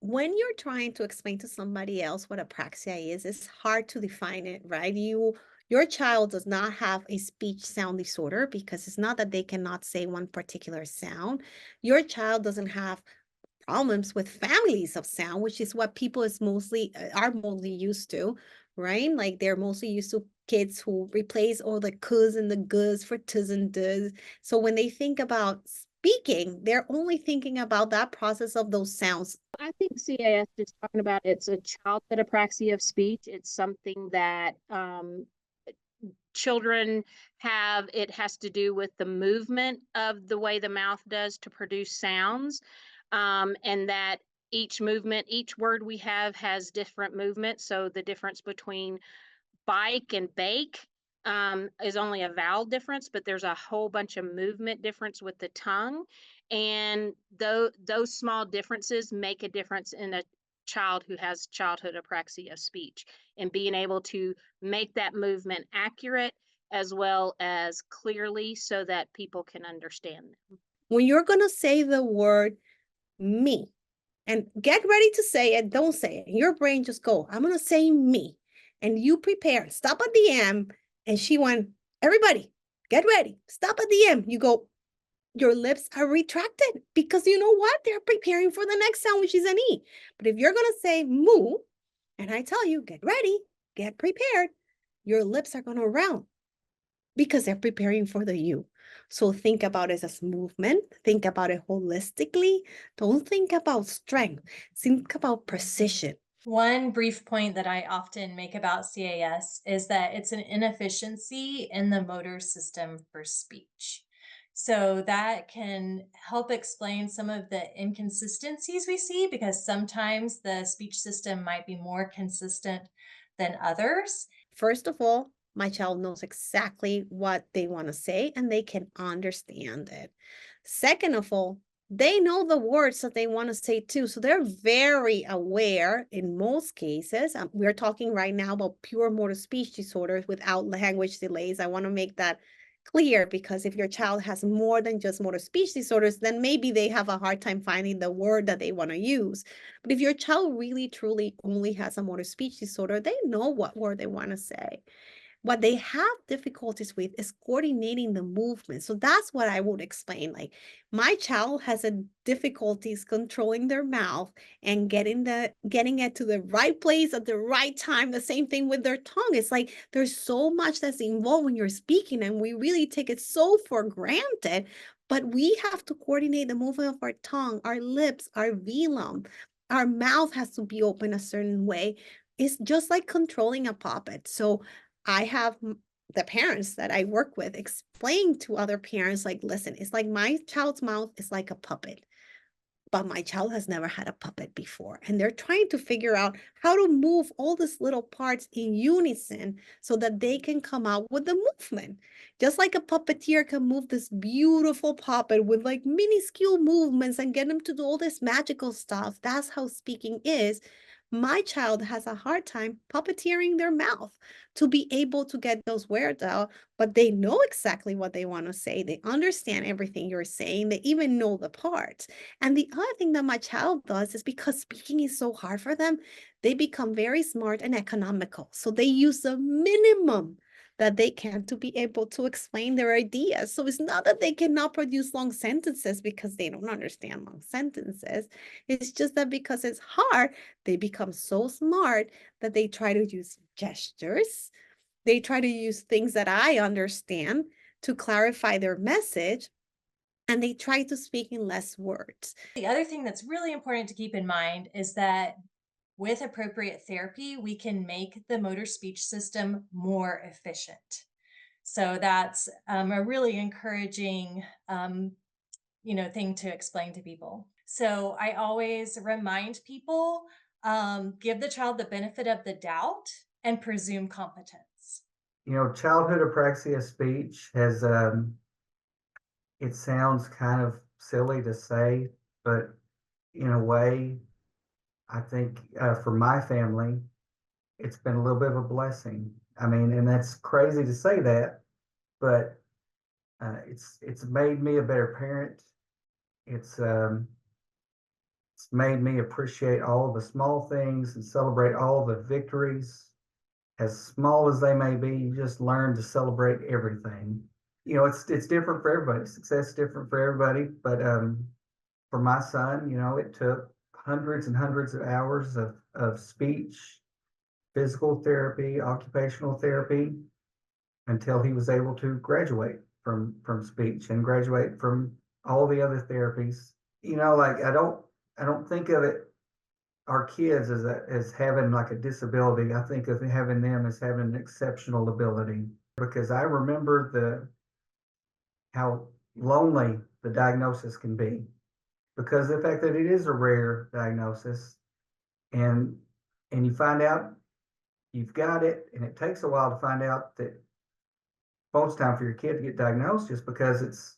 when you're trying to explain to somebody else what apraxia is, it's hard to define it, right? Your child does not have a speech sound disorder because it's not that they cannot say one particular sound. Your child doesn't have problems with families of sound, which is what people is mostly are mostly used to, right? Like they're mostly used to kids who replace all the cuz and the goods for tus and does. So when they think about speaking, they're only thinking about that process of those sounds. I think CAS is talking about it's a childhood apraxia of speech. It's something that children have. It has to do with the movement of the way the mouth does to produce sounds, and that each movement, each word we have has different movements. So the difference between bike and bake is only a vowel difference, but there's a whole bunch of movement difference with the tongue. And those small differences make a difference in a child who has childhood apraxia of speech, and being able to make that movement accurate as well as clearly so that people can understand them. When you're going to say the word me, and get ready to say it, don't say it. Your brain just go, I'm going to say me. And you prepare, stop at the M. And she went, everybody, get ready, stop at the M. You go, your lips are retracted because you know what? They're preparing for the next sound, which is an E. But if you're going to say moo, and I tell you, get ready, get prepared, your lips are going to round because they're preparing for the U. So think about it as movement, think about it holistically. Don't think about strength, think about precision. One brief point that I often make about CAS is that it's an inefficiency in the motor system for speech. So that can help explain some of the inconsistencies we see because sometimes the speech system might be more consistent than others. First of all, my child knows exactly what they want to say and they can understand it. Second of all, they know the words that they want to say too. So they're very aware in most cases. We're talking right now about pure motor speech disorders without language delays. I want to make that clear because if your child has more than just motor speech disorders, then maybe they have a hard time finding the word that they want to use. But if your child really truly only has a motor speech disorder, they know what word they want to say. What they have difficulties with is coordinating the movement. So that's what I would explain. Like my child has a difficulties controlling their mouth and getting it to the right place at the right time. The same thing with their tongue. It's like there's so much that's involved when you're speaking, and we really take it so for granted. But we have to coordinate the movement of our tongue, our lips, our velum. Our mouth has to be open a certain way. It's just like controlling a puppet. So I have the parents that I work with explain to other parents, like, listen, it's like my child's mouth is like a puppet, but my child has never had a puppet before. And they're trying to figure out how to move all these little parts in unison so that they can come out with the movement. Just like a puppeteer can move this beautiful puppet with like minuscule movements and get them to do all this magical stuff. That's how speaking is. My child has a hard time puppeteering their mouth to be able to get those words out, but they know exactly what they want to say. They understand everything you're saying. They even know the parts. And the other thing that my child does is because speaking is so hard for them, they become very smart and economical. So they use the minimum that they can to be able to explain their ideas. So it's not that they cannot produce long sentences because they don't understand long sentences. It's just that because it's hard, they become so smart that they try to use gestures. They try to use things that I understand to clarify their message, and they try to speak in less words. The other thing that's really important to keep in mind is that with appropriate therapy, we can make the motor speech system more efficient. So that's a really encouraging, thing to explain to people. So I always remind people, give the child the benefit of the doubt and presume competence. Childhood apraxia speech has, it sounds kind of silly to say, but in a way, I think for my family, it's been a little bit of a blessing. I mean, and that's crazy to say that, but it's made me a better parent. It's It's made me appreciate all the small things and celebrate all the victories. As small as they may be, you just learn to celebrate everything. You know, it's different for everybody. Success is different for everybody. But for my son, you know, it took hundreds and hundreds of hours of speech, physical therapy, occupational therapy, until he was able to graduate from speech and graduate from all the other therapies. You know, like I don't think of it, our kids as having like a disability. I think of having them as having an exceptional ability, because I remember how lonely the diagnosis can be, because of the fact that it is a rare diagnosis, and you find out you've got it, and it takes a while to find out that most time for your kid to get diagnosed, just because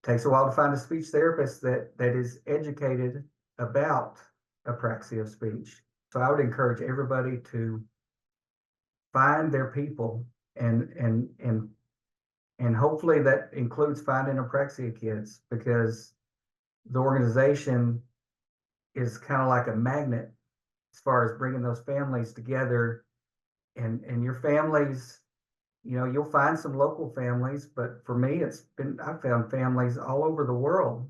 takes a while to find a speech therapist that is educated about apraxia of speech. So I would encourage everybody to find their people, and hopefully that includes finding Apraxia Kids, because the organization is kind of like a magnet as far as bringing those families together, and your families, you know, you'll find some local families, but for me, I've found families all over the world